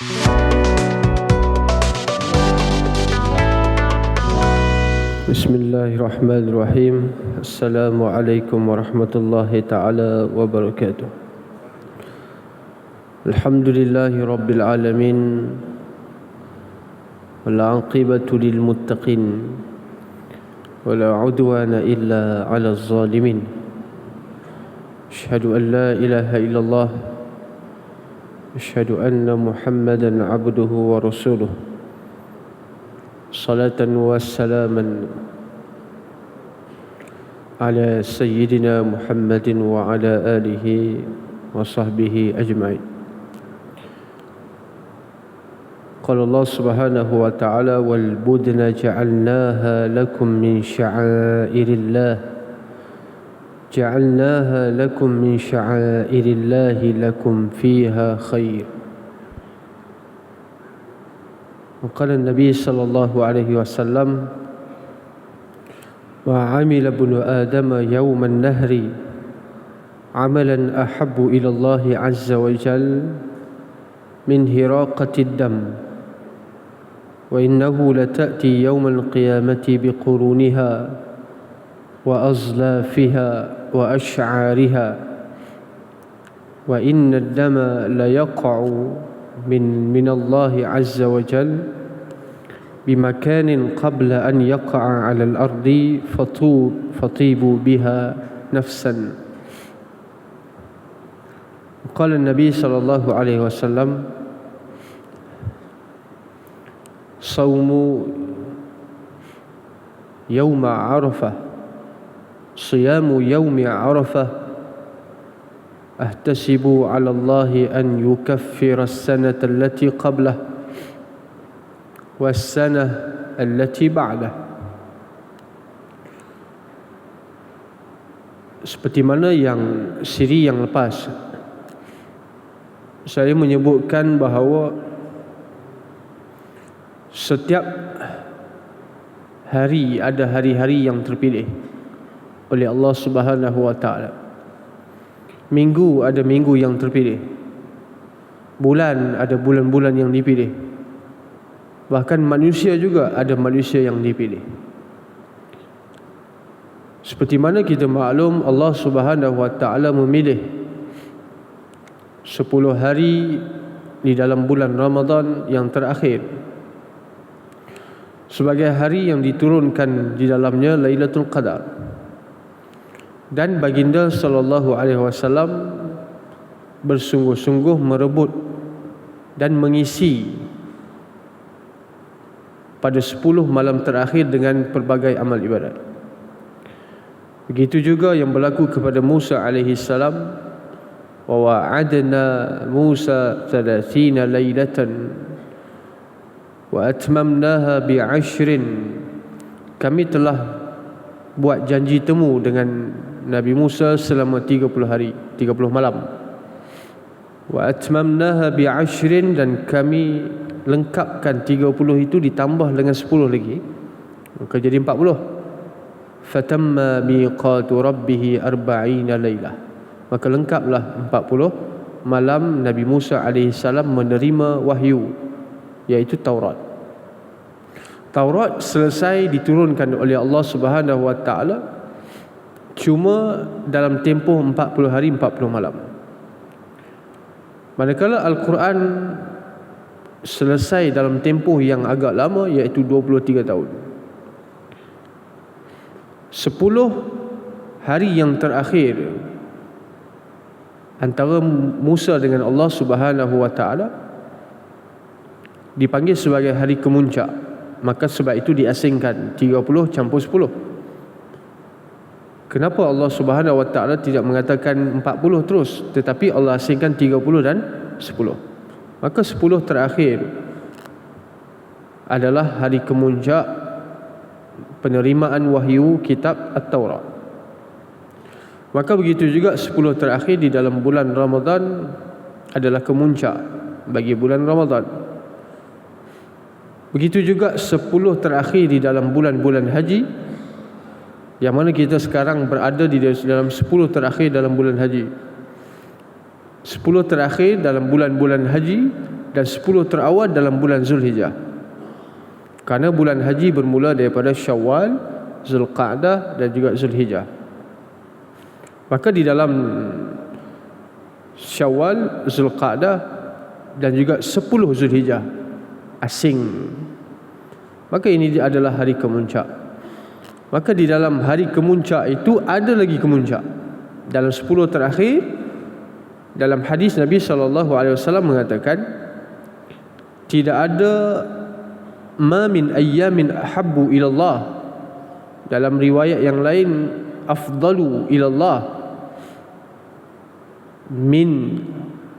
Bismillahirrahmanirrahim. Assalamualaikum warahmatullahi ta'ala wabarakatuh. Alhamdulillahi rabbil alamin, wal aqibatu lil muttaqin, wala udwana illa 'alal zalimin. Asyhadu an la ilaha illallah, asyhadu anna Muhammadan 'abduhu wa rasuluh. Salatan wa salaman ala sayyidina Muhammadin wa ala alihi wa sahbihi ajma'in. Qala Allah subhanahu wa ta'ala, wal budna ja'alnaha lakum min sya'airillah, ja'alnaha lakum min sya'airillahi lakum fiha khair. وقال النبي صلى الله عليه وسلم: وعمل ابن آدم يوم النهر عملا أحب إلى الله عز وجل من هراقة الدم، وإنه لتأتي يوم القيامة بقرونها وأظلافها وأشعارها، وإن الدم ليقع من الله عز وجل بمكان قبل أن يقع على الأرض فطيبوا بها نفسا. قال النبي صلى الله عليه وسلم: صوم يوم عرفة، صيام يوم عرفة أحتسب على الله أن يكفر السنة التي قبله والسنة التي بعده. Seperti mana yang siri yang lepas, saya menyebutkan bahawa setiap hari ada hari-hari yang terpilih oleh Allah Subhanahu wa ta'ala. Minggu ada minggu yang terpilih, bulan ada bulan-bulan yang dipilih, bahkan manusia juga ada manusia yang dipilih. Seperti mana kita maklum, Allah Subhanahu wa ta'ala memilih 10 hari di dalam bulan Ramadan yang terakhir sebagai hari yang diturunkan di dalamnya Lailatul Qadar. Dan baginda sallallahu alaihi wasallam bersungguh-sungguh merebut dan mengisi pada 10 malam terakhir dengan pelbagai amal ibadat. Begitu juga yang berlaku kepada Musa alaihi salam, wa wa'adna Musa 30 lailatan wa atmamnaha bi'ashrin. Kami telah buat janji temu dengan Nabi Musa selama 30 hari, 30 malam. Wa atmamnaha bi'ashrin, dan kami lengkapkan 30 itu ditambah dengan 10 lagi, maka jadi 40. Fatamma miqatu rabbih 40 lailah, maka lengkaplah 40 malam Nabi Musa alaihi salam menerima wahyu, iaitu Taurat. Taurat selesai diturunkan oleh Allah Subhanahu wa ta'ala cuma dalam tempoh 40 hari 40 malam. Manakala Al-Quran selesai dalam tempoh yang agak lama, iaitu 23 tahun. 10 hari yang terakhir antara Musa dengan Allah Subhanahu wa ta'ala dipanggil sebagai hari kemuncak. Maka sebab itu diasingkan 30 campur 10. Kenapa Allah Subhanahu wa ta'ala tidak mengatakan 40 terus, tetapi Allah asingkan 30 dan 10? Maka 10 terakhir adalah hari kemuncak penerimaan wahyu kitab At-Taurat. Maka begitu juga 10 terakhir di dalam bulan Ramadan adalah kemuncak bagi bulan Ramadan. Begitu juga 10 terakhir di dalam bulan-bulan haji, yang mana kita sekarang berada di dalam 10 terakhir dalam bulan haji. 10 terakhir dalam bulan-bulan haji dan 10 terawal dalam bulan Zulhijjah. Karena bulan haji bermula daripada Syawal, Zulqa'dah dan juga Zulhijjah. Maka di dalam Syawal, Zulqa'dah dan juga 10 Zulhijjah asing, maka ini adalah hari kemuncak. Maka di dalam hari kemuncak itu ada lagi kemuncak. Dalam 10 terakhir, dalam hadis Nabi SAW mengatakan, tidak ada ma min ayyamin ahabbu ilallah, dalam riwayat yang lain afdalu ilallah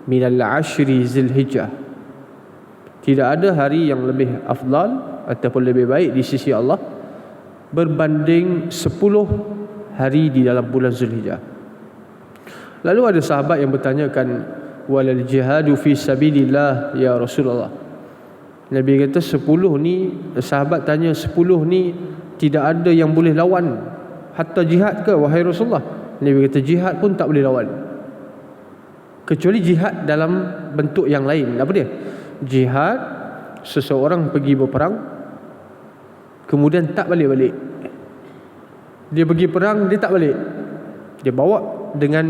minal ashri Zulhijjah. Tidak ada hari yang lebih afdal ataupun lebih baik di sisi Allah berbanding 10 hari di dalam bulan Zulhijjah. Lalu ada sahabat yang bertanyakan, walal jihadu fi sabilillah ya Rasulullah. Nabi kata 10 ni, sahabat tanya 10 ni tidak ada yang boleh lawan, hatta jihad ke wahai Rasulullah? Nabi kata jihad pun tak boleh lawan, kecuali jihad dalam bentuk yang lain. Apa dia? Jihad, seseorang pergi berperang kemudian tak balik-balik. Dia pergi perang, dia tak balik, dia bawa dengan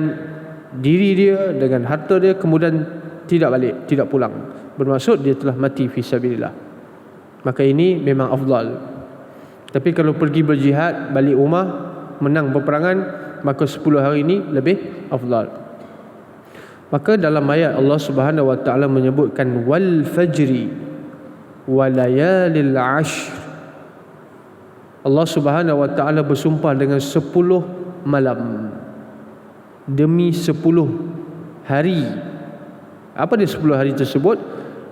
diri dia, dengan harta dia, kemudian tidak balik, tidak pulang, bermaksud dia telah mati fi sabilillah. Maka ini memang afdal. Tapi kalau pergi berjihad, balik rumah, menang peperangan, maka 10 hari ini lebih afdal. Maka dalam ayat Allah Subhanahu wa taala menyebutkan wal fajri wa layalil ashr. Allah Subhanahu wa taala bersumpah dengan 10 malam demi 10 hari. Apa dia 10 hari tersebut?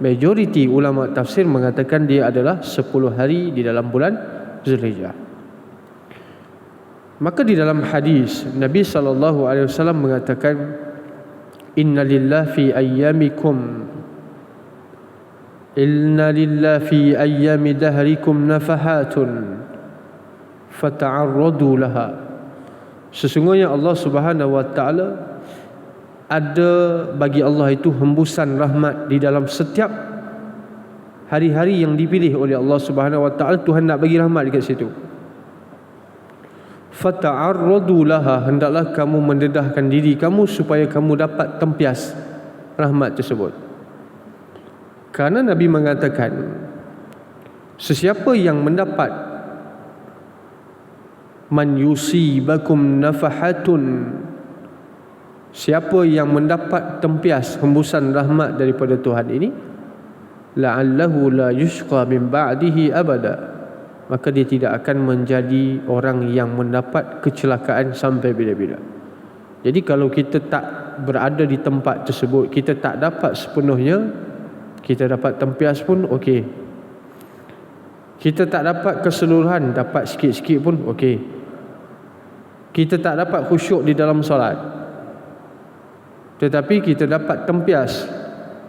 Majoriti ulama tafsir mengatakan dia adalah 10 hari di dalam bulan Zulhijjah. Maka di dalam hadis Nabi SAW mengatakan, inna lillahi fi ayyamikum, inna lillahi fi ayyami dahrikum nafahatun fata'arradu laha. Sesungguhnya Allah Subhanahu wa taala ada bagi Allah itu hembusan rahmat di dalam setiap hari-hari yang dipilih oleh Allah Subhanahu wa taala. Tuhan nak bagi rahmat dekat situ. Fata'arradu laha, hendaklah kamu mendedahkan diri kamu supaya kamu dapat tempias rahmat tersebut. Karena Nabi mengatakan, sesiapa yang mendapat man yusibakum nafahatun, siapa yang mendapat tempias hembusan rahmat daripada Tuhan ini, la'allahu la yusqa min ba'dihi abada, maka dia tidak akan menjadi orang yang mendapat kecelakaan sampai bila-bila. Jadi kalau kita tak berada di tempat tersebut, kita tak dapat sepenuhnya, kita dapat tempias pun okey. Kita tak dapat keseluruhan, dapat sikit-sikit pun okey. Kita tak dapat khusyuk di dalam solat, tetapi kita dapat tempias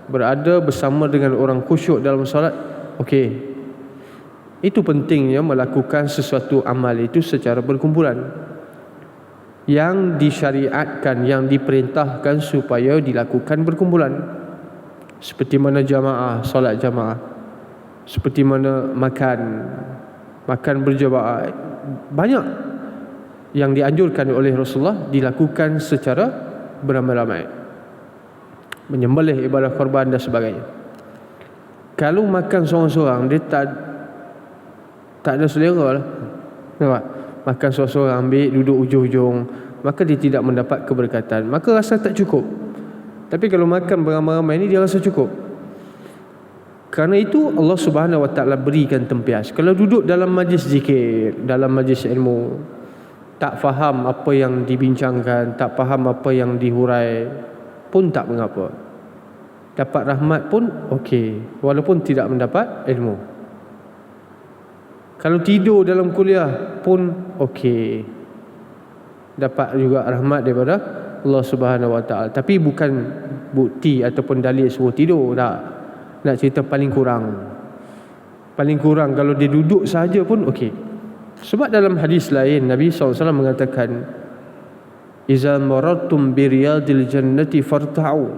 berada bersama dengan orang khusyuk dalam solat, okey. Itu pentingnya melakukan sesuatu amal itu secara berkumpulan, yang disyariatkan, yang diperintahkan supaya dilakukan berkumpulan. Seperti mana jamaah, solat jamaah, seperti mana makan berjamaah. Banyak yang dianjurkan oleh Rasulullah dilakukan secara beramai-ramai. Menyembelih, ibadah korban dan sebagainya. Kalau makan seorang-seorang, dia tak ada selera lah. Nampak? Makan seorang-seorang, ambil duduk ujung-ujung, maka dia tidak mendapat keberkatan, maka rasa tak cukup. Tapi kalau makan beramai-ramai ni, dia rasa cukup. Kerana itu Allah Subhanahu wa taala berikan tempias. Kalau duduk dalam majlis zikir, dalam majlis ilmu, tak faham apa yang dibincangkan, tak faham apa yang dihurai, pun tak mengapa. Dapat rahmat pun okey, walaupun tidak mendapat ilmu. Kalau tidur dalam kuliah pun okey, dapat juga rahmat daripada Allah Subhanahu wa taala. Tapi bukan bukti ataupun dalil suruh tidur, tak. Nak cerita paling kurang kalau dia duduk sahaja pun okey. Sebab dalam hadis lain Nabi SAW mengatakan, iza marartum bi riyadil jannati farta'u,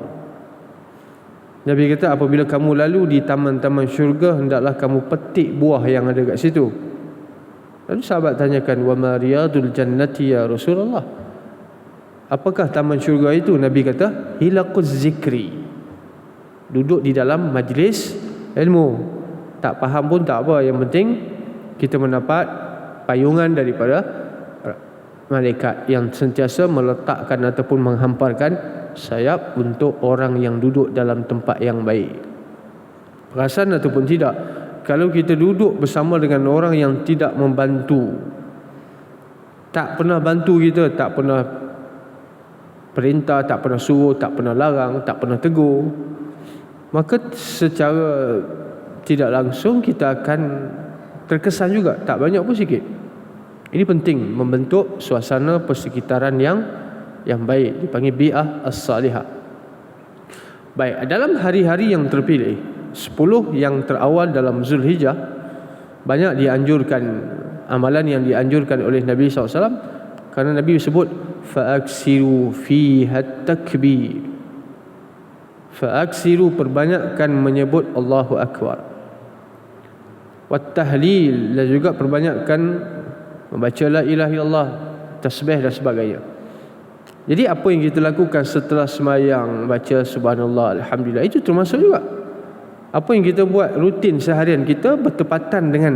Nabi kata apabila kamu lalu di taman-taman syurga, hendaklah kamu petik buah yang ada kat situ. Lalu sahabat tanyakan, wa ma riyadul jannati ya Rasulullah, apakah taman syurga itu? Nabi kata hilaquz zikri, duduk di dalam majlis ilmu. Tak faham pun tak apa, yang penting kita mendapat payungan daripada malaikat yang sentiasa meletakkan ataupun menghamparkan sayap untuk orang yang duduk dalam tempat yang baik. Perasan ataupun tidak, kalau kita duduk bersama dengan orang yang tidak membantu, tak pernah bantu kita, tak pernah perintah, tak pernah suruh, tak pernah larang, tak pernah tegur, maka secara tidak langsung kita akan terkesan juga, tak banyak pun sikit. Ini penting, membentuk suasana persekitaran yang baik, dipanggil bi'ah as-salihah. Baik, dalam hari-hari yang terpilih, 10 yang terawal dalam Zulhijjah, banyak dianjurkan amalan yang dianjurkan oleh Nabi SAW, kerana Nabi sebut fa'aksiru fiha takbir, fa'aksiru, perbanyakkan menyebut Allahu Akbar, wat tahlil, dan juga perbanyakkan membaca la ilaha illallah, tasbih dan sebagainya. Jadi apa yang kita lakukan setelah sembahyang, baca subhanallah, alhamdulillah, itu termasuk juga. Apa yang kita buat rutin seharian kita bertepatan dengan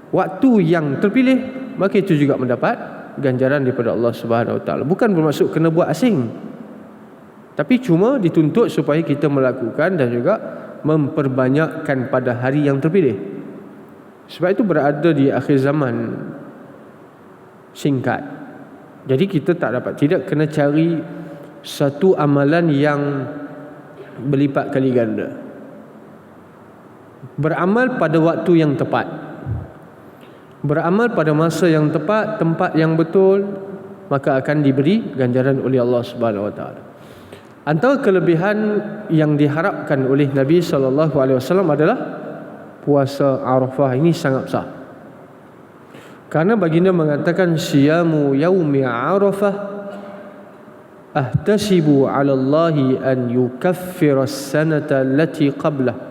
waktu yang terpilih, maka itu juga mendapat ganjaran daripada Allah Subhanahu Wa Taala. Bukan bermaksud kena buat asing, tapi cuma dituntut supaya kita melakukan dan juga memperbanyakkan pada hari yang terpilih. Sebab itu berada di akhir zaman singkat, jadi kita tidak kena cari satu amalan yang berlipat kali ganda. Beramal pada waktu yang tepat, beramal pada masa yang tepat, tempat yang betul, maka akan diberi ganjaran oleh Allah Subhanahu Wa Taala. Antara kelebihan yang diharapkan oleh Nabi SAW adalah puasa Arafah. Ini sangat besar, karena baginda mengatakan siyamu yaumi Arafah ahtasibu 'ala Allahi an yukaffira as-sanata allati qablah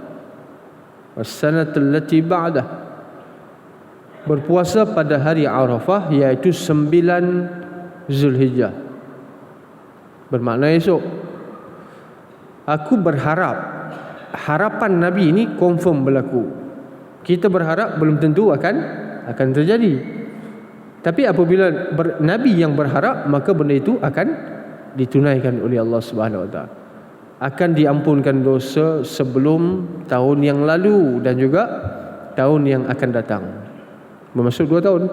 was-sanata allati ba'dah. Berpuasa pada hari Arafah, iaitu 9 Zulhijjah, bermakna esok. Aku berharap, harapan Nabi ini confirm berlaku. Kita berharap belum tentu akan terjadi, tapi apabila Nabi yang berharap, maka benda itu akan ditunaikan oleh Allah Subhanahu Wa Taala. Akan diampunkan dosa sebelum tahun yang lalu dan juga tahun yang akan datang, bermaksud 2 tahun,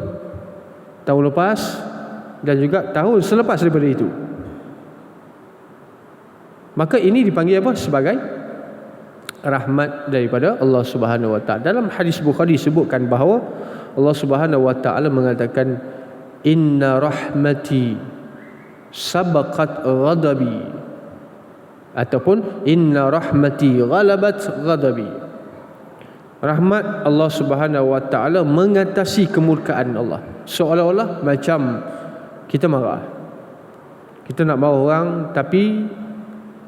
tahun lepas dan juga tahun selepas daripada itu. Maka ini dipanggil apa? Sebagai rahmat daripada Allah Subhanahu Wa Taala. Dalam hadis Bukhari disebutkan bahawa Allah Subhanahu Wa Taala mengatakan inna rahmati sabaqat ghadabi, ataupun inna rahmati ghalabat ghadabi. Rahmat Allah Subhanahu Wa Taala mengatasi kemurkaan Allah. Seolah-olah macam kita marah, kita nak marah orang, tapi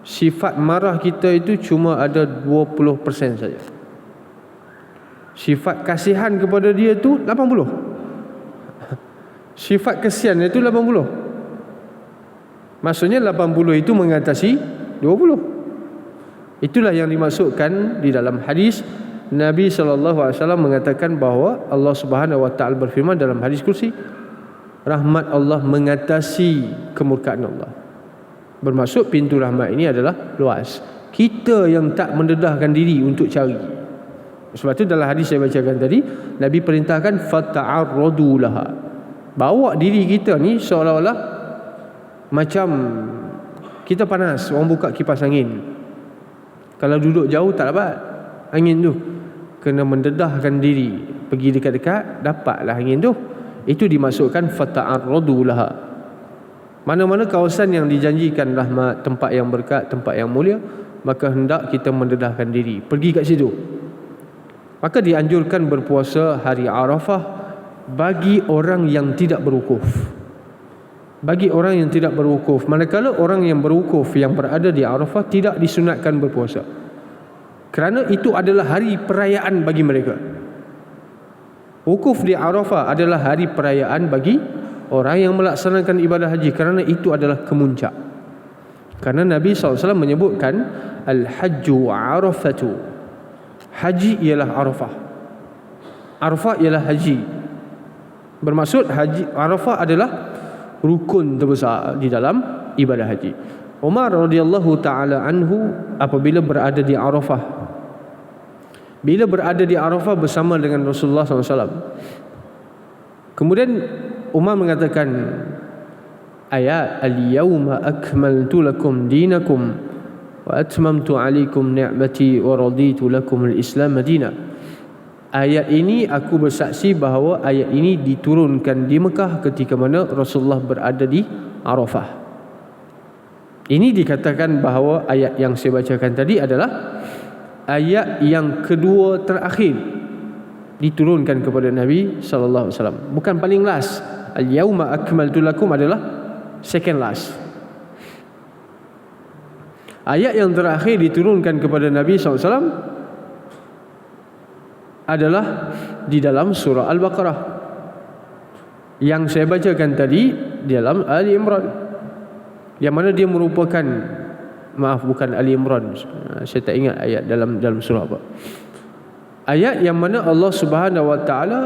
sifat marah kita itu cuma ada 20% saja. Sifat kasihan kepada dia itu 80. Sifat kesian itu 80. Maksudnya 80 itu mengatasi 20. Itulah yang dimaksudkan di dalam hadis. Nabi SAW mengatakan bahawa Allah Subhanahu Wa Taala berfirman dalam hadis kursi, rahmat Allah mengatasi kemurkaan Allah. Bermaksud pintu rahmat ini adalah luas. Kita yang tak mendedahkan diri untuk cari. Sebab itu dalam hadis saya bacakan tadi, Nabi perintahkan fata'arradu laha. Bawa diri kita ni seolah-olah macam kita panas, orang buka kipas angin. Kalau duduk jauh tak dapat angin tu, kena mendedahkan diri, pergi dekat-dekat, dapatlah angin tu. Itu dimaksudkan fata'arradu laha. Mana-mana kawasan yang dijanjikan rahmat, tempat yang berkat, tempat yang mulia, maka hendak kita mendedahkan diri, pergi kat situ. Maka dianjurkan berpuasa hari Arafah bagi orang yang tidak berwukuf. bagi orang yang tidak berwukuf, manakala orang yang berwukuf yang berada di Arafah tidak disunatkan berpuasa, kerana itu adalah hari perayaan bagi mereka. Wukuf di Arafah adalah hari perayaan bagi orang yang melaksanakan ibadah haji, kerana itu adalah kemuncak. Kerana Nabi SAW menyebutkan Al-Hajju Arafatu, haji ialah Arafah. Arafah ialah haji. Bermaksud haji Arafah adalah rukun terbesar di dalam ibadah haji. Umar radhiyallahu taala anhu apabila berada di Arafah, bila berada di Arafah bersama dengan Rasulullah SAW, kemudian Umar mengatakan ayat al-yawma akmaltu lakum dinakum wa atmamtu alaikum ni'mati wa raditu lakum al-islam madina. Ayat ini aku bersaksi bahawa ayat ini diturunkan di Mekah ketika mana Rasulullah berada di Arafah. Ini dikatakan bahawa ayat yang saya bacakan tadi adalah ayat yang kedua terakhir diturunkan kepada Nabi sallallahu alaihi wasallam. Bukan paling last. Al-yauma akmaltu lakum adalah second last. Ayat yang terakhir diturunkan kepada Nabi sallallahu alaihi wasallam adalah di dalam surah Al-Baqarah. Yang saya bacakan tadi di dalam Ali Imran, yang mana dia merupakan, maaf, bukan Ali Imran, saya tak ingat ayat dalam surah apa. Ayat yang mana Allah Subhanahu wa taala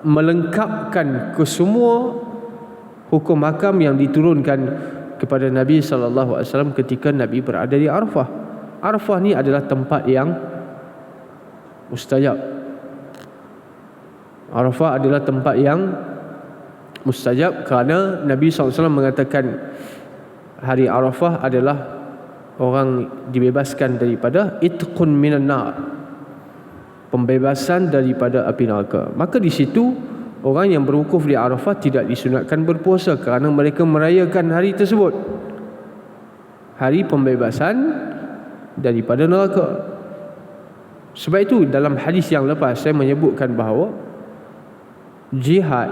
melengkapkan kesemua hukum hakam yang diturunkan kepada Nabi sallallahu alaihi wasallam ketika Nabi berada di Arafah. Arafah ni adalah tempat yang mustajab. Arafah adalah tempat yang mustajab kerana Nabi SAW mengatakan hari Arafah adalah orang dibebaskan daripada itqun minan nar, pembebasan daripada api neraka. Maka di situ orang yang berwukuf di Arafah tidak disunatkan berpuasa kerana mereka merayakan hari tersebut, hari pembebasan daripada neraka. Sebab itu dalam hadis yang lepas saya menyebutkan bahawa jihad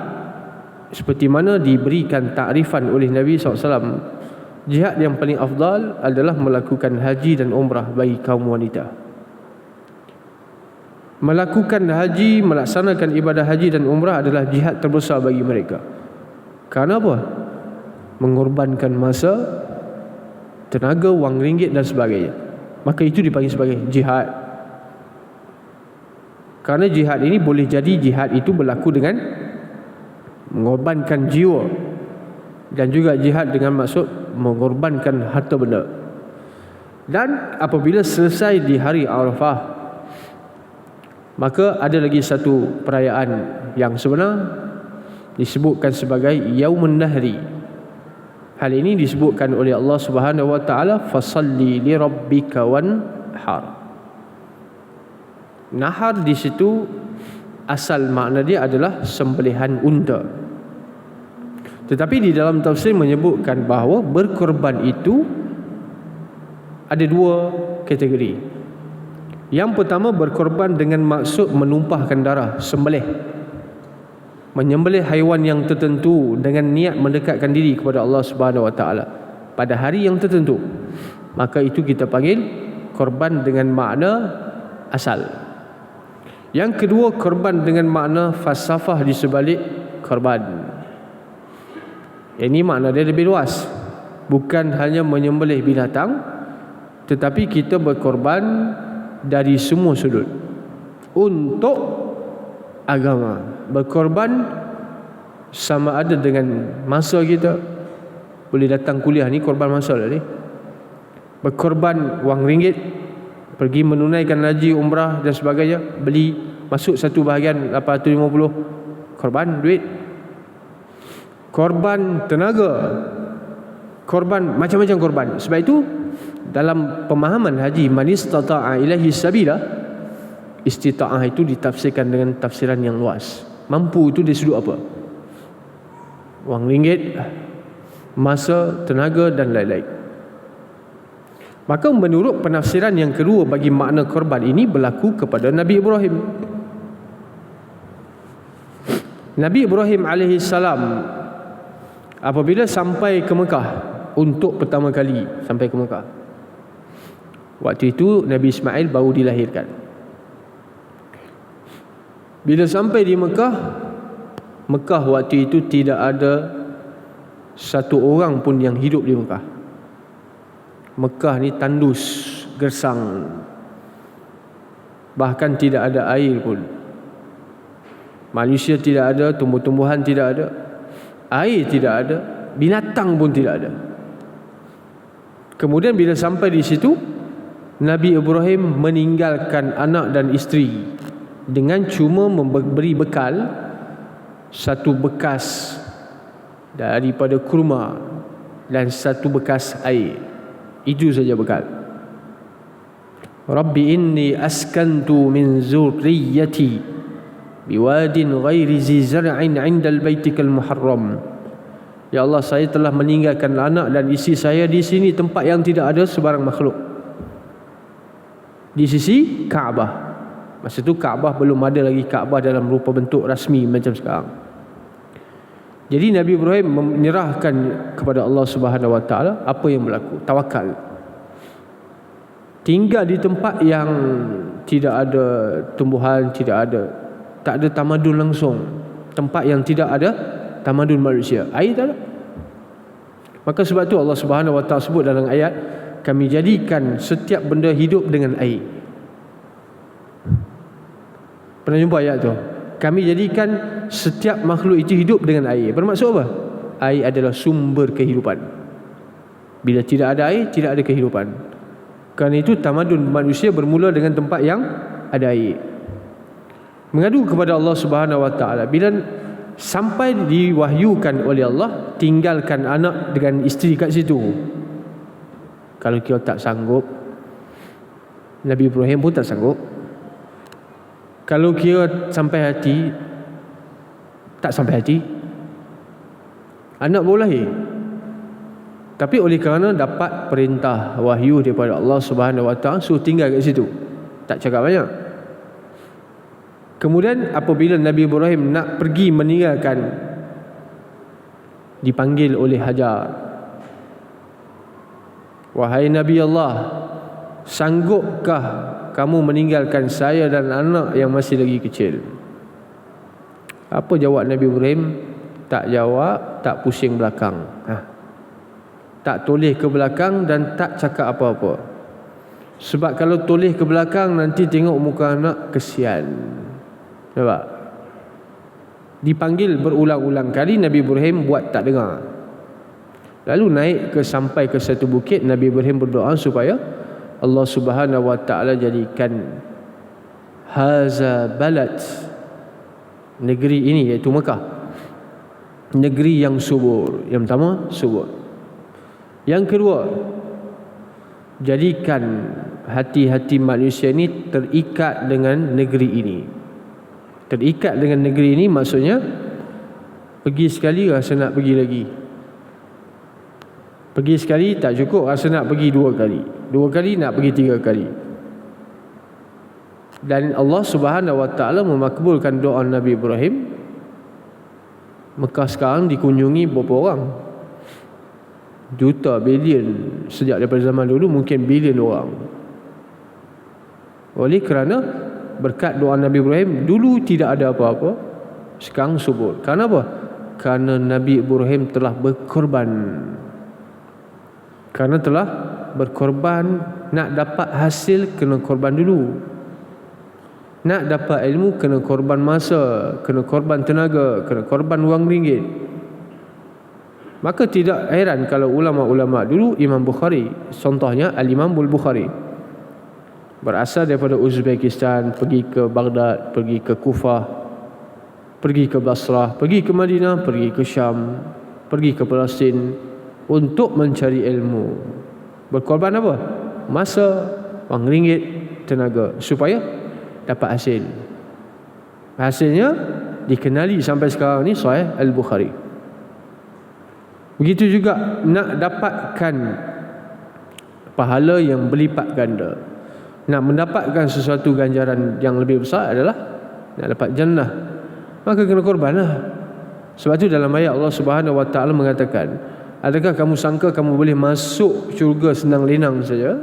seperti mana diberikan takrifan oleh Nabi SAW, jihad yang paling afdal adalah melakukan haji dan umrah bagi kaum wanita. Melakukan haji, melaksanakan ibadah haji dan umrah adalah jihad terbesar bagi mereka. Kerana apa? Mengorbankan masa, tenaga, wang ringgit dan sebagainya. Maka itu dipanggil sebagai jihad. Kerana jihad ini boleh jadi jihad itu berlaku dengan mengorbankan jiwa, dan juga jihad dengan maksud mengorbankan harta benda. Dan apabila selesai di hari Arafah, maka ada lagi satu perayaan yang sebenar disebutkan sebagai Yaumun Nahri. Hal ini disebutkan oleh Allah Subhanahu wa taala, fasalli li rabbika wanhar. Nahar di situ asal makna dia adalah sembelihan unta. Tetapi di dalam tafsir menyebutkan bahawa berkorban itu ada dua kategori. Yang pertama, berkorban dengan maksud menumpahkan darah, sembelih, menyembelih haiwan yang tertentu dengan niat mendekatkan diri kepada Allah Subhanahu wa taala pada hari yang tertentu. Maka itu kita panggil korban dengan makna asal. Yang kedua, korban dengan makna falsafah di sebalik korban. Ini makna dia lebih luas. Bukan hanya menyembelih binatang, tetapi kita berkorban dari semua sudut untuk agama. Berkorban sama ada dengan masa kita. Boleh datang kuliah ni korban masa lah ni. Berkorban wang ringgit, pergi menunaikan haji, umrah dan sebagainya, beli masuk satu bahagian 850, korban duit. Korban tenaga, korban macam-macam korban. Sebab itu dalam pemahaman haji, man istata'a ilaihi sabila, istita'ah itu ditafsirkan dengan tafsiran yang luas. Mampu itu dari sudut apa? Wang ringgit, masa, tenaga dan lain-lain. Maka menurut penafsiran yang kedua bagi makna korban ini berlaku kepada Nabi Ibrahim. Nabi Ibrahim alaihi salam Apabila sampai ke Mekah untuk pertama kali sampai ke Mekah, waktu itu Nabi Ismail baru dilahirkan. Bila sampai di Mekah, Mekah waktu itu tidak ada satu orang pun yang hidup di Mekah. Mekah ni tandus, gersang, bahkan tidak ada air pun. Manusia tidak ada, tumbuh-tumbuhan tidak ada, air tidak ada, binatang pun tidak ada. Kemudian bila sampai di situ, Nabi Ibrahim meninggalkan anak dan isteri dengan cuma memberi bekal satu bekas daripada kurma dan satu bekas air. Itu saja bekal. Rabbi inni askantu min zurriyyati biwadin ghairi zi zar'in 'indal baitikal muharram. Ya Allah, saya telah meninggalkan anak dan isteri saya di sini, tempat yang tidak ada sebarang makhluk, di sisi Kaabah. Masa tu Kaabah belum ada lagi Kaabah dalam rupa bentuk rasmi macam sekarang. Jadi Nabi Ibrahim menyerahkan kepada Allah Subhanahu Wa Taala apa yang berlaku, tawakal. Tinggal di tempat yang tidak ada tumbuhan, tak ada tamadun langsung, tempat yang tidak ada tamadun manusia, air tak ada. Maka sebab tu Allah Subhanahu Wa Taala sebut dalam ayat, kami jadikan setiap benda hidup dengan air. Pernah jumpa ayat tu? Kami jadikan setiap makhluk itu hidup dengan air. Bermaksud apa? Air adalah sumber kehidupan. Bila tidak ada air, tidak ada kehidupan. Kerana itu tamadun manusia bermula dengan tempat yang ada air. Mengadu kepada Allah Subhanahu Wa Taala. Bila sampai diwahyukan oleh Allah, tinggalkan anak dengan isteri kat situ. Kalau kita tak sanggup, Nabi Ibrahim pun tak sanggup. Kalau kira sampai hati, tak sampai hati, anak baru lahir. Tapi oleh kerana dapat perintah wahyu daripada Allah Subhanahu Wa Taala, suruh tinggal kat situ, tak cakap banyak. Kemudian apabila Nabi Ibrahim nak pergi meninggalkan, dipanggil oleh Hajar. Wahai Nabi Allah, sanggupkah kamu meninggalkan saya dan anak yang masih lagi kecil? Apa jawab Nabi Ibrahim? Tak jawab, tak pusing belakang, tak toleh ke belakang dan tak cakap apa-apa. Sebab kalau toleh ke belakang, nanti tengok muka anak, kesian. Nampak? Dipanggil berulang-ulang kali, Nabi Ibrahim buat tak dengar. Lalu naik sampai ke satu bukit, Nabi Ibrahim berdoa supaya Allah Subhanahu Wa Taala jadikan haza balad, negeri ini iaitu Mekah, negeri yang subur. Yang pertama, subur. Yang kedua, jadikan hati-hati manusia ini terikat dengan negeri ini. Terikat dengan negeri ini maksudnya pergi sekali rasa nak pergi lagi. Pergi sekali tak cukup, rasa nak pergi 2 kali. 2 kali nak pergi 3 kali. Dan Allah Subhanahu Wa Taala memakbulkan doa Nabi Ibrahim. Mekah sekarang dikunjungi berapa orang? Juta, bilion. Sejak daripada zaman dulu mungkin bilion orang. Oleh kerana berkat doa Nabi Ibrahim, dulu tidak ada apa-apa, sekarang subur. Kerana apa? Kerana Nabi Ibrahim telah berkorban. Kerana telah berkorban. Nak dapat hasil kena korban dulu. Nak dapat ilmu kena korban masa, kena korban tenaga, kena korban wang ringgit. Maka tidak heran kalau ulama-ulama dulu, Imam Bukhari contohnya, Al-Imam Bukhari berasal daripada Uzbekistan, pergi ke Baghdad, pergi ke Kufah, pergi ke Basrah, pergi ke Madinah, pergi ke Syam, pergi ke Palestin untuk mencari ilmu. Berkorban apa? Masa, wang ringgit, tenaga, supaya dapat hasil. Hasilnya dikenali sampai sekarang ni Sahih Al-Bukhari. Begitu juga nak dapatkan pahala yang berlipat ganda, nak mendapatkan sesuatu ganjaran yang lebih besar adalah nak dapat jannah. Maka kena korbanlah. Sebab tu dalam ayat Allah Subhanahu Wa Taala mengatakan, adakah kamu sangka kamu boleh masuk syurga senang lenang saja,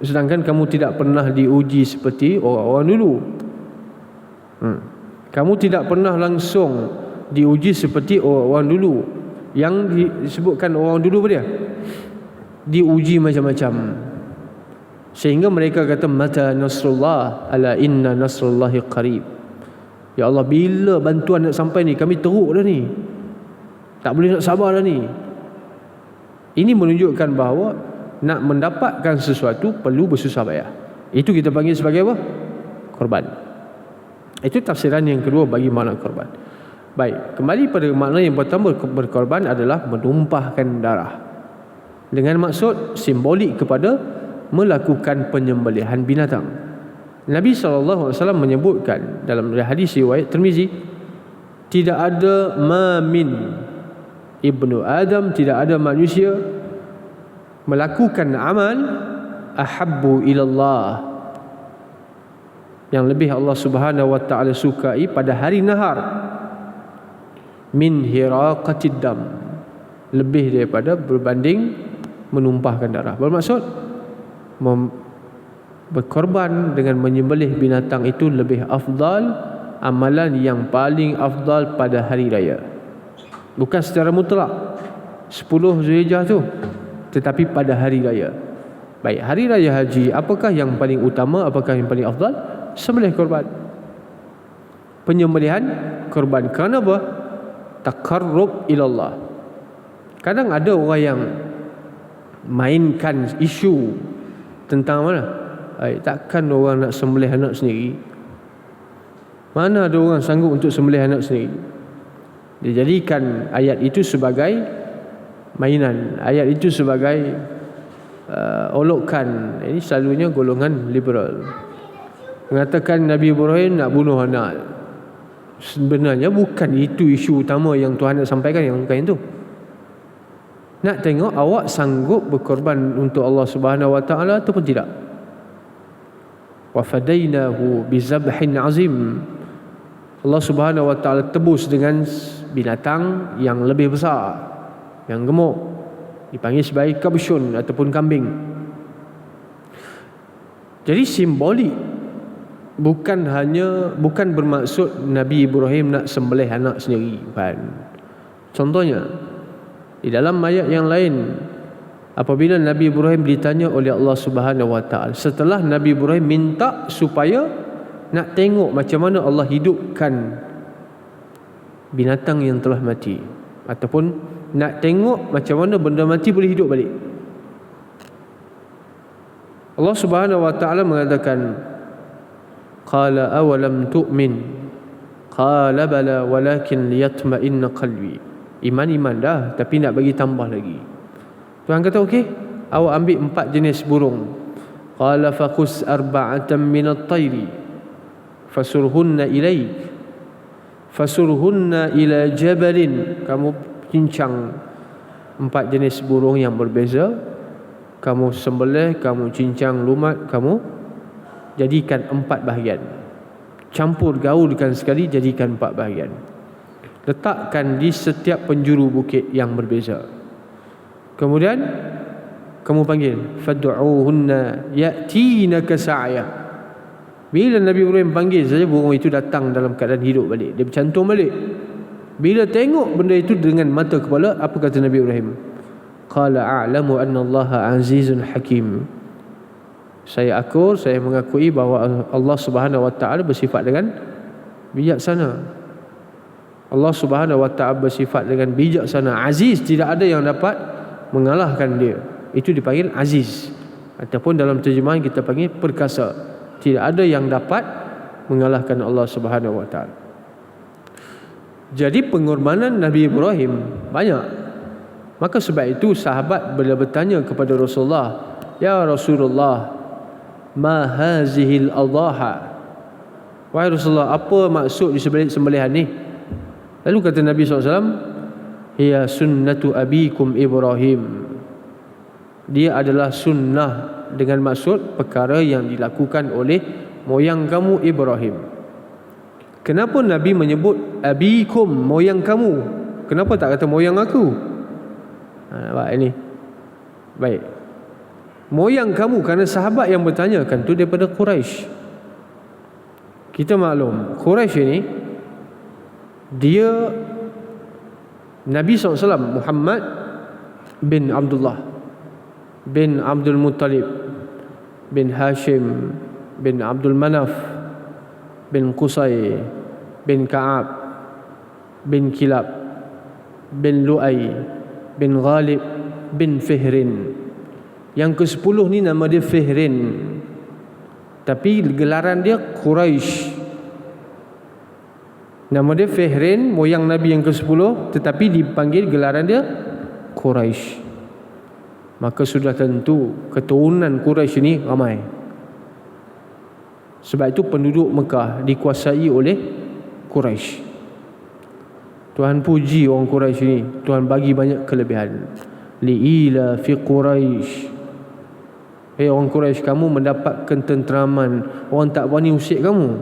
sedangkan kamu tidak pernah diuji seperti orang-orang dulu? Kamu tidak pernah langsung diuji seperti orang-orang dulu. Yang disebutkan orang dulu apa dia? Diuji macam-macam, sehingga mereka kata mata nasrullah, ala inna nasrullahi qarib. Ya Allah, bila bantuan nak sampai ni? Kami teruk dah ni, tak boleh nak sabar dah ni. Ini menunjukkan bahawa nak mendapatkan sesuatu perlu bersusah payah. Itu kita panggil sebagai apa? Korban. Itu tafsiran yang kedua bagi makna korban. Baik, kembali pada makna yang pertama, berkorban adalah menumpahkan darah, dengan maksud simbolik kepada melakukan penyembelihan binatang. Nabi SAW menyebutkan dalam hadis riwayat Tirmizi, tidak ada mamin ibnu Adam, tidak ada manusia melakukan amal ahabbu ilallah, yang lebih Allah Subhanahu Wa Taala sukai pada hari nahar, min hiraqatid dam, lebih daripada berbanding menumpahkan darah. Bermaksud berkorban dengan menyembelih binatang itu lebih afdal, amalan yang paling afdal pada hari raya. Bukan secara mutlak 10 Zulhijjah tu, tetapi pada hari raya. Baik, hari raya haji, apakah yang paling utama, apakah yang paling afdal? Sembelih korban, penyembelihan korban. Kerana apa? Taqarrub ilallah. Kadang ada orang yang mainkan isu tentang mana, takkan orang nak sembelih anak sendiri? Mana ada orang sanggup untuk sembelih anak sendiri? Dia jadikan ayat itu sebagai mainan, ayat itu sebagai olokan. Ini selalunya golongan liberal mengatakan Nabi Ibrahim nak bunuh anak. Sebenarnya bukan itu isu utama yang Tuhan nak sampaikan, yang bukan itu. Nak tengok awak sanggup berkorban untuk Allah Subhanahu Wa Taala ataupun tidak. Wa fadainahu bizabhin azim. Allah Subhanahu Wa Taala tebus dengan binatang yang lebih besar, yang gemuk, dipanggil sebagai kabsyun ataupun kambing. Jadi simbolik, bukan bermaksud Nabi Ibrahim nak sembelih anak sendiri, bukan. Contohnya di dalam ayat yang lain, apabila Nabi Ibrahim ditanya oleh Allah Subhanahu Wa Taala, setelah Nabi Ibrahim minta supaya nak tengok macam mana Allah hidupkan binatang yang telah mati, ataupun nak tengok macam mana benda mati boleh hidup balik, Allah Subhanahu Wa Taala mengatakan, qala awalam tu'min, qala bala walakin liyatma'inna qalbi. Iman dah, tapi nak bagi tambah lagi. Tuhan kata, okey, awak ambil 4 jenis burung. Qala faqus arba'atan minat tayri fasurhunna ilaik fasurhunna ila jabalin. Kamu cincang 4 jenis burung yang berbeza, kamu sembelih, kamu cincang lumat, kamu jadikan 4 bahagian, campur gaulkan sekali, jadikan 4 bahagian, letakkan di setiap penjuru bukit yang berbeza. Kemudian kamu panggil, fad'uhunna ya'tinaka sa'ya. Bila Nabi Ibrahim panggil saja, burung itu datang dalam keadaan hidup balik, dia bercantum balik. Bila tengok benda itu dengan mata kepala, apa kata Nabi Ibrahim? Qala a'lamu anna Allaha azizun hakim. Saya mengakui bahawa Allah Subhanahu Wa Taala bersifat dengan bijaksana. Allah Subhanahu Wa Taala bersifat dengan bijaksana, aziz, tidak ada yang dapat mengalahkan dia. Itu dipanggil aziz, ataupun dalam terjemahan kita panggil perkasa. Tidak ada yang dapat mengalahkan Allah Subhanahu Wa Taala. Jadi pengorbanan Nabi Ibrahim banyak. Maka sebab itu sahabat bila bertanya kepada Rasulullah, ya Rasulullah, ma hazihil adhaha, wahai Rasulullah, apa maksud di sebalik sembelihan ni? Lalu kata Nabi SAW, hiya sunnatu abikum Ibrahim. Dia adalah sunnah, dengan maksud perkara yang dilakukan oleh moyang kamu Ibrahim. Kenapa Nabi menyebut abikum, moyang kamu. Kenapa tak kata moyang aku? Nampak ini? Baik. Moyang kamu, kerana sahabat yang bertanyakan tu daripada Quraisy. Kita maklum, Quraisy ini dia Nabi SAW Muhammad bin Abdullah bin Abdul Muttalib bin Hashim bin Abdul Manaf bin Qusay bin Ka'ab bin Kilab bin Lu'ay bin Ghalib bin Fihrin. Yang ke-10 ni nama dia Fihrin, tapi gelaran dia Quraisy. Nama dia Fihrin, moyang Nabi yang ke-10, tetapi dipanggil gelaran dia Quraisy. Maka sudah tentu keturunan Quraisy ini ramai. Sebab itu penduduk Mekah dikuasai oleh Quraisy. Tuhan puji orang Quraisy ini, Tuhan bagi banyak kelebihan. Li'ila fi Quraisy. Orang Quraisy, kamu mendapatkan tenteraman, orang tak berani usik kamu.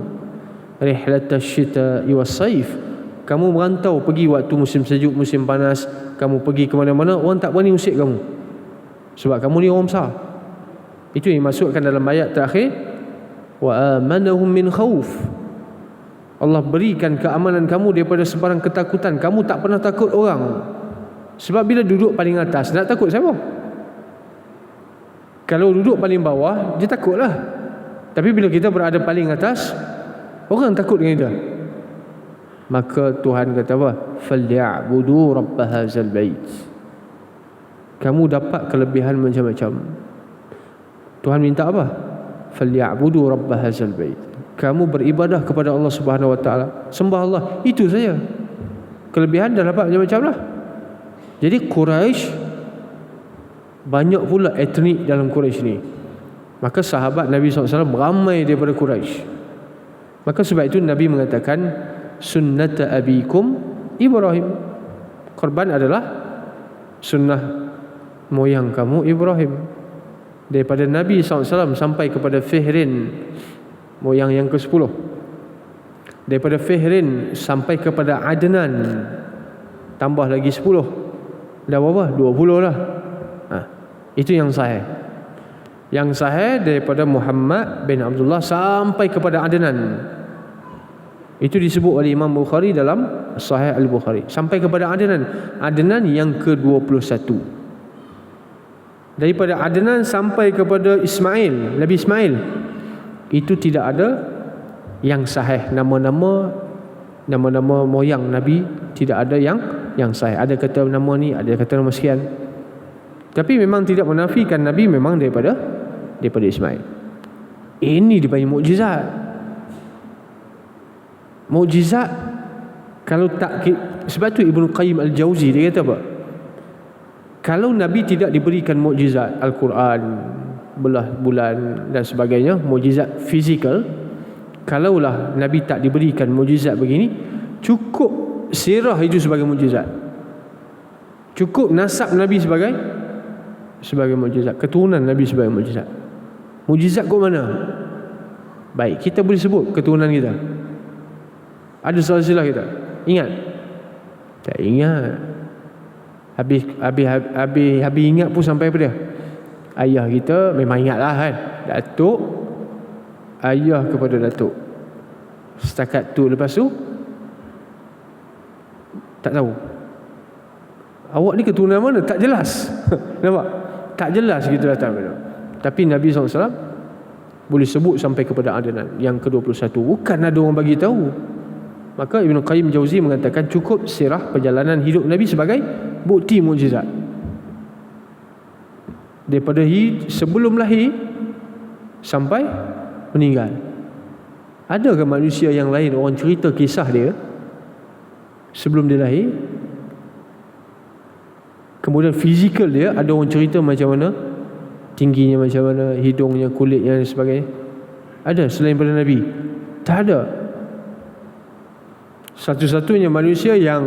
Rihlatash syita'i was-saif. Kamu merantau pergi waktu musim sejuk, musim panas, kamu pergi ke mana-mana, orang tak berani usik kamu. Sebab kamu ni orang besar. Itu yang dimaksudkan dalam ayat terakhir, wa amanahum min khauf. Allah berikan keamanan kamu daripada sebarang ketakutan. Kamu tak pernah takut orang. Sebab bila duduk paling atas, nak takut siapa? Kalau duduk paling bawah, dia takutlah. Tapi bila kita berada paling atas, orang takut dengan kita. Maka Tuhan kata apa? Falyabudu rabb hadzal bait. Kamu dapat kelebihan macam-macam. Tuhan minta apa? Falyabudu rabb hadzal bait. Kamu beribadah kepada Allah Subhanahu wa taala. Sembah Allah, itu saja. Kelebihan dah dapat macam-macam lah. Jadi Quraisy, banyak pula etnik dalam Quraisy ni. Maka sahabat Nabi SAW ramai daripada Quraisy. Maka sebab itu Nabi mengatakan sunnata abikum Ibrahim. Korban adalah sunnah moyang kamu Ibrahim. Daripada Nabi SAW sampai kepada Fihrin, moyang yang ke-10. Daripada Fihrin sampai kepada Adnan, tambah lagi 10. Dah berapa? 20 lah. Itu yang sahih. Yang sahih daripada Muhammad bin Abdullah sampai kepada Adnan. Itu disebut oleh Imam Bukhari dalam Sahih Al-Bukhari. Sampai kepada Adnan. Adnan yang ke-21. Daripada Adnan sampai kepada Ismail, Nabi Ismail, itu tidak ada yang sahih. Nama-nama moyang Nabi tidak ada yang sahih. Ada kata nama ni, ada kata nama sekian. Tapi memang tidak menafikan Nabi memang daripada Ismail. Ini dipanggil mukjizat. Mukjizat kalau tak, sebab tu Ibnu Qayyim Al-Jauzi dia kata apa? Kalau Nabi tidak diberikan mukjizat Al-Quran, belah bulan dan sebagainya, mukjizat fizikal, kalaulah Nabi tak diberikan mukjizat begini, cukup sirah itu sebagai mukjizat. Cukup nasab Nabi sebagai mukjizat, keturunan Nabi sebagai mukjizat. Mukjizat kat mana? Baik, kita boleh sebut keturunan kita. Ada silsilah kita. Ingat? Tak ingat. Habis ingat pun sampai apa dia? Ayah kita memang ingatlah kan. Datuk, ayah kepada datuk. Setakat tu, lepas tu tak tahu. Awak ni keturunan mana? Tak jelas. Nampak? Tak jelas kita datang. Tapi Nabi SAW boleh sebut sampai kepada Adnan yang ke-21. Bukan ada orang bagi tahu. Maka Ibn Qayyim Jauzi mengatakan cukup sirah perjalanan hidup Nabi sebagai bukti mukjizat. Daripada sebelum lahir sampai meninggal. Adakah manusia yang lain orang cerita kisah dia sebelum dia lahir? Kemudian fizikal dia, ada orang cerita macam mana, tingginya macam mana, hidungnya, kulitnya dan sebagainya. Ada selain pada Nabi? Tak ada. Satu-satunya manusia yang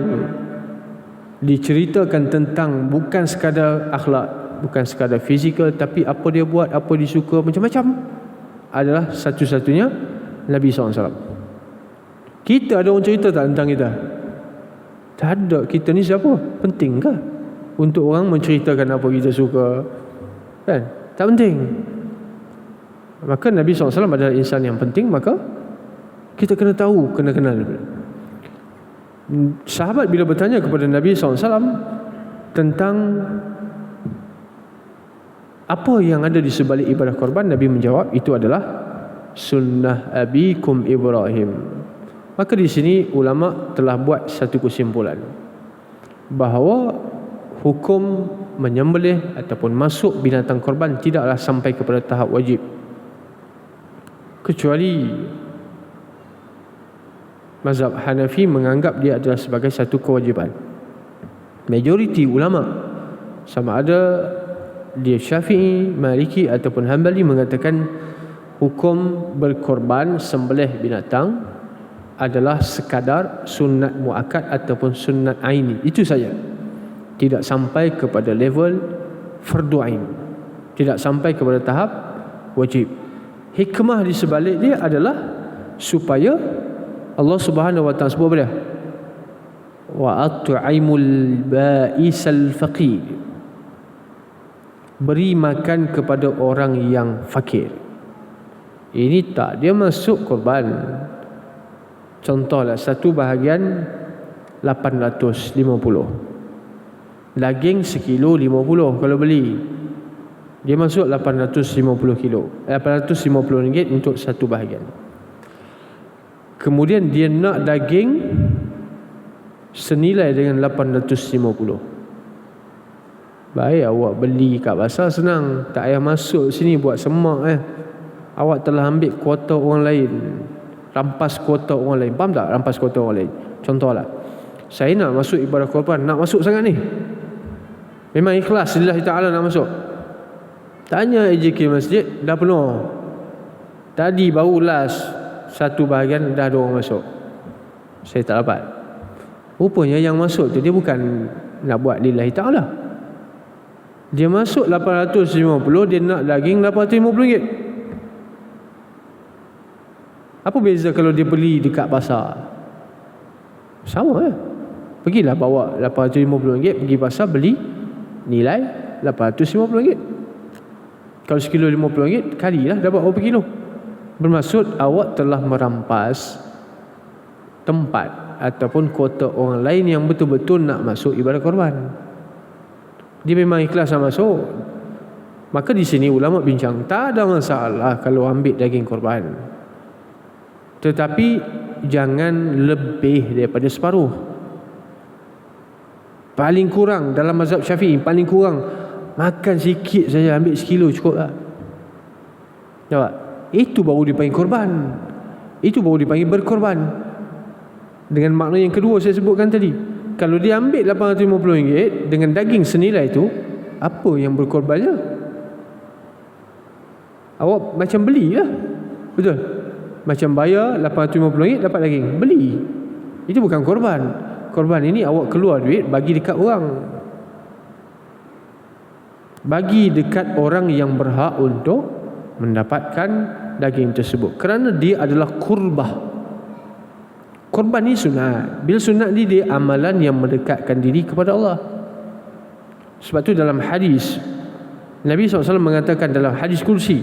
diceritakan tentang bukan sekadar akhlak, bukan sekadar fizikal, tapi apa dia buat, apa dia suka, macam-macam, adalah satu-satunya Nabi SAW. Kita ada orang cerita tak tentang kita? Tak ada. Kita ni siapa? Penting ke untuk orang menceritakan apa kita suka? Kan? Tak penting. Maka Nabi SAW adalah insan yang penting, maka kita kena tahu, kena kenal. Sahabat bila bertanya kepada Nabi SAW tentang apa yang ada di sebalik ibadah korban, Nabi menjawab, itu adalah sunnah abikum Ibrahim. Maka di sini ulama telah buat satu kesimpulan bahawa hukum menyembelih ataupun masuk binatang korban tidaklah sampai kepada tahap wajib, kecuali mazhab Hanafi menganggap dia adalah sebagai satu kewajiban. Majoriti ulama, sama ada dia Syafi'i, Maliki ataupun Hanbali, mengatakan hukum berkorban sembelih binatang adalah sekadar sunat muakkad ataupun sunat aini, itu saja. Tidak sampai kepada level fardu ain, tidak sampai kepada tahap wajib. Hikmah di sebalik dia adalah supaya Allah Subhanahu wa taala sebut apa dia? Wa at'imul ba'isal faqir. Beri makan kepada orang yang fakir. Ini tak, dia masuk korban. Contohlah satu bahagian 850. Daging sekilo 50 kalau beli. Dia masuk 850 kilo. 850 ringgit untuk satu bahagian. Kemudian dia nak daging senilai dengan 850. Baik, awak beli kat pasar senang, tak payah masuk sini buat semak. Awak telah ambil kuota orang lain, rampas kuota orang lain. Faham tak? Rampas kuota orang lain. Contohlah, saya nak masuk ibadah korban, nak masuk sangat ni, memang ikhlas lillahi ta'ala nak masuk. Tanya AJK masjid, dah penuh. Tadi baru last satu bahagian dah ada orang masuk, saya tak dapat. Rupanya yang masuk tu dia bukan nak buat lillahi ta'ala. Dia masuk 850, dia nak daging 850 ringgit. Apa beza kalau dia beli dekat pasar? Sama Pergilah bawa 850 ringgit, pergi pasar beli, nilai 850 ringgit. Kalau sekilo 50 ringgit, kalilah dapat berapa kilo. Bermaksud awak telah merampas tempat ataupun kuota orang lain yang betul-betul nak masuk ibadah korban. Dia memang ikhlas nak masuk. Maka di sini ulama bincang, tak ada masalah kalau ambil daging korban, tetapi jangan lebih daripada separuh. Paling kurang dalam mazhab Syafi'i, paling kurang makan sikit saja, ambil sekilo cukup lah. Nampak? Itu baru dipanggil korban. Itu baru dipanggil berkorban. Dengan makna yang kedua saya sebutkan tadi. Kalau dia ambil RM850 dengan daging senilai itu, apa yang berkorbannya? Awak macam beli lah. Betul? Macam bayar RM850 dapat daging, beli. Itu bukan korban. Korban ini awak keluar duit bagi dekat orang, bagi dekat orang yang berhak untuk mendapatkan daging tersebut, kerana dia adalah kurbah. Korban ni sunat. Bila sunat ni, dia amalan yang mendekatkan diri kepada Allah. Sebab tu dalam hadis Nabi SAW mengatakan dalam hadis kursi,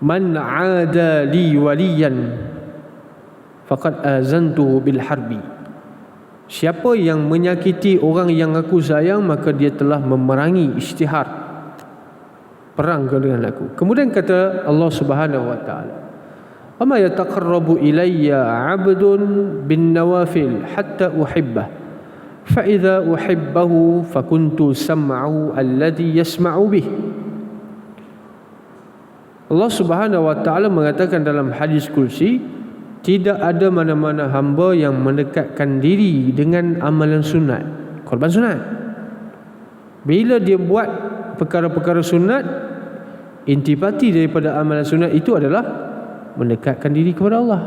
man aada li waliyan faqad azantuhu bil harbi. Siapa yang menyakiti orang yang aku sayang, maka dia telah memerangi, isytihar, perang dengan aku. Kemudian kata Allah Subhanahu wa taala, "Wa ma yataqarrabu ilayya 'abdun bin nawafil hatta uhibbah. Fa idza uhibbahu fakuntu sam'ahu alladhi yasma'u bih." Allah Subhanahu wa taala mengatakan dalam hadis kursi, tidak ada mana-mana hamba yang mendekatkan diri dengan amalan sunat, korban sunat. Bila dia buat perkara-perkara sunat, intipati daripada amalan sunat itu adalah mendekatkan diri kepada Allah.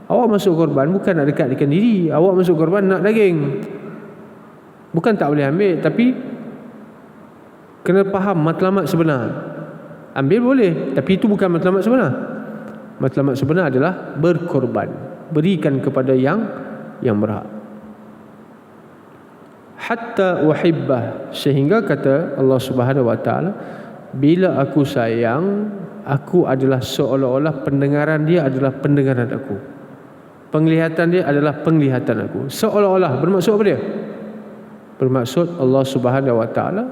Awak masuk korban bukan nak dekatkan diri, awak masuk korban nak daging. Bukan tak boleh ambil, tapi kena faham matlamat sebenar. Ambil boleh, tapi itu bukan matlamat sebenar. Matlamat sebenar adalah berkorban. berikan kepada yang berhak. Hatta uhibbah, sehingga kata Allah Subhanahu wa taala, bila aku sayang, aku adalah seolah-olah pendengaran dia adalah pendengaran aku, penglihatan dia adalah penglihatan aku. Seolah-olah bermaksud apa dia? Bermaksud Allah Subhanahu wa taala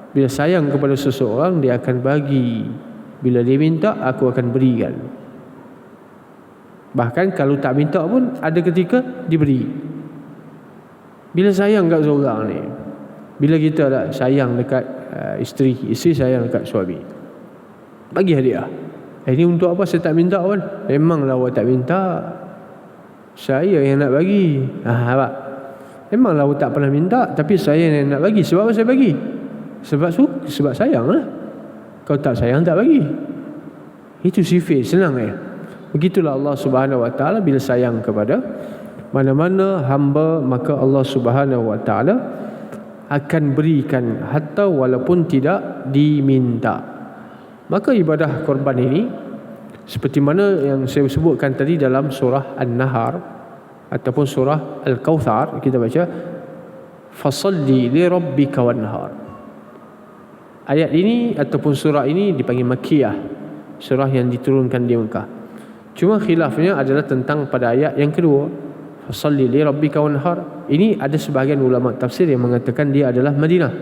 bila sayang kepada seseorang, dia akan bagi. Bila dia minta, aku akan berikan. Bahkan kalau tak minta pun ada ketika diberi. Bila sayang kat seorang ni, bila kita tak sayang dekat isteri sayang dekat suami, bagi hadiah. Ini untuk apa? Saya tak minta pun. Memanglah awak tak minta, saya yang nak bagi. Nampak? Memanglah awak tak pernah minta, tapi saya yang nak bagi. Sebab apa saya bagi? Sebab sayang lah. Kau tak sayang, tak bagi. Itu sifat, senang ya. Begitulah Allah Subhanahu wa taala bila sayang kepada mana-mana hamba, maka Allah Subhanahu wa taala akan berikan hatta walaupun tidak diminta. Maka ibadah korban ini seperti mana yang saya sebutkan tadi dalam surah An-Nahr ataupun surah Al-Kautsar, kita baca fasalli li rabbika wanhar. Ayat ini ataupun surah ini dipanggil Makkiyah, surah yang diturunkan di Mekah. Cuma khilafnya adalah tentang pada ayat yang kedua, fasalli li rabbika wanhar. Ini ada sebahagian ulama tafsir yang mengatakan dia adalah Madinah,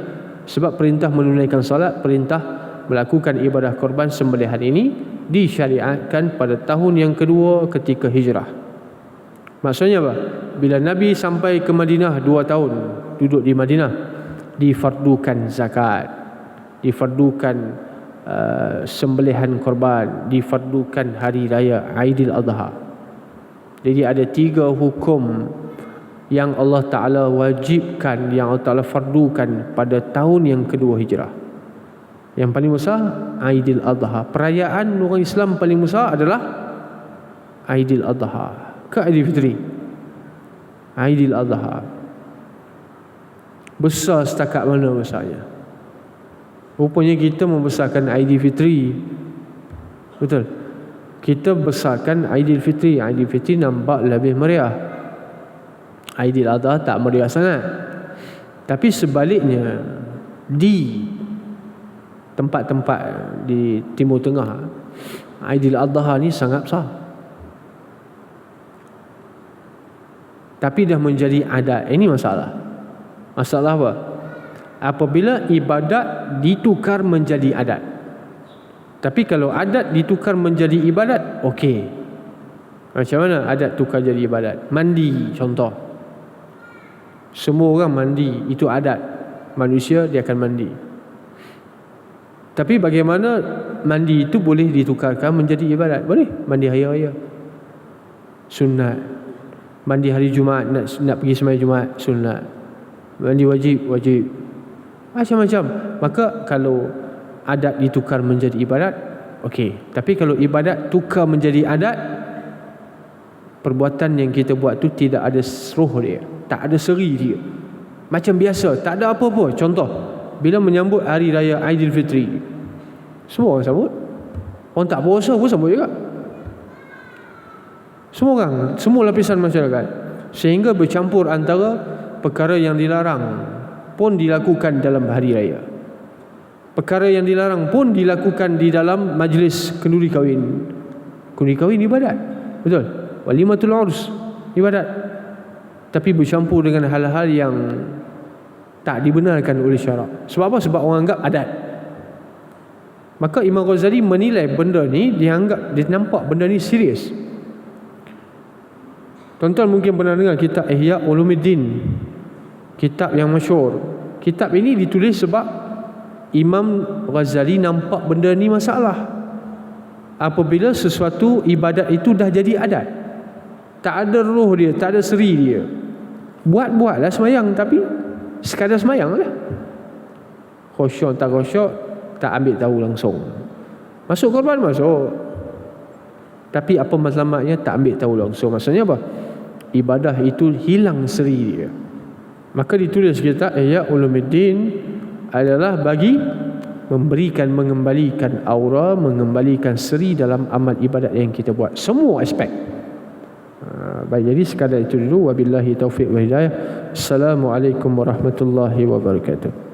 sebab perintah menunaikan salat, perintah melakukan ibadah korban sembelihan ini disyariatkan pada tahun yang kedua ketika hijrah. Maksudnya apa? Bila Nabi sampai ke Madinah 2 tahun duduk di Madinah, difardukan zakat, difardukan sembelihan korban, difardukan hari raya Aidil Adha. Jadi ada 3 hukum yang Allah Ta'ala wajibkan, yang Allah Ta'ala fardukan pada tahun yang kedua hijrah. Yang paling besar Aidil Adha. Perayaan orang Islam paling besar adalah Aidil Adha ke Aidil Fitri. Aidil Adha besar setakat mana besarnya? Rupanya kita membesarkan Aidil Fitri. Betul, kita besarkan Aidil Fitri. Aidil Fitri nampak lebih meriah, Aidil Adha tak meriah sangat. Tapi sebaliknya, di tempat-tempat di Timur Tengah, Aidil Adha ni sangat besar. Tapi dah menjadi adat. Ini masalah. Masalah apa? Apabila ibadat ditukar menjadi adat. Tapi kalau adat ditukar menjadi ibadat, okey. Macam mana adat tukar jadi ibadat? Mandi contoh. Semua orang mandi, itu adat. Manusia dia akan mandi. Tapi bagaimana mandi itu boleh ditukarkan menjadi ibadat? Boleh. Mandi hari raya, sunat. Mandi hari Jumaat, nak pergi sembahyang Jumaat, sunat. Mandi wajib. Macam-macam. Maka kalau adat ditukar menjadi ibadat, okey. Tapi kalau ibadat tukar menjadi adat, perbuatan yang kita buat tu tidak ada roh dia, tak ada seri dia, macam biasa, tak ada apa-apa. Contoh, bila menyambut hari raya Aidil Fitri, semua orang sambut. Orang tak puasa pun sambut juga. Semua orang, semua lapisan masyarakat. Sehingga bercampur antara perkara yang dilarang pun dilakukan dalam hari raya, perkara yang dilarang pun dilakukan di dalam majlis kenduri kahwin. Kenduri kahwin ibadat, betul. Walimatul urs ibadat. Tapi bercampur dengan hal-hal yang tak dibenarkan oleh syarak. Sebab apa? Sebab orang anggap adat. Maka Imam Ghazali menilai benda ni, dia nampak benda ni serius. Tuan-tuan mungkin pernah dengar kitab Ihya Ulumuddin, kitab yang masyhur. Kitab ini ditulis sebab Imam Ghazali nampak benda ni masalah. Apabila sesuatu ibadat itu dah jadi adat, tak ada roh dia, tak ada seri dia. Buatlah semayang, tapi sekadar semayang lah. Khusyuk tak khusyuk tak ambil tahu langsung. Masuk korban masuk, tapi apa matlamatnya tak ambil tahu langsung. Maksudnya apa? Ibadah itu hilang seri dia. Maka ditulis kitab Ihya Ulumuddin adalah bagi memberikan, mengembalikan aura, mengembalikan seri dalam amal ibadat yang kita buat, semua aspek. Baik, jadi sekadar itu dulu. Wabillahi taufiq wa hidayah. Assalamualaikum warahmatullahi wabarakatuh.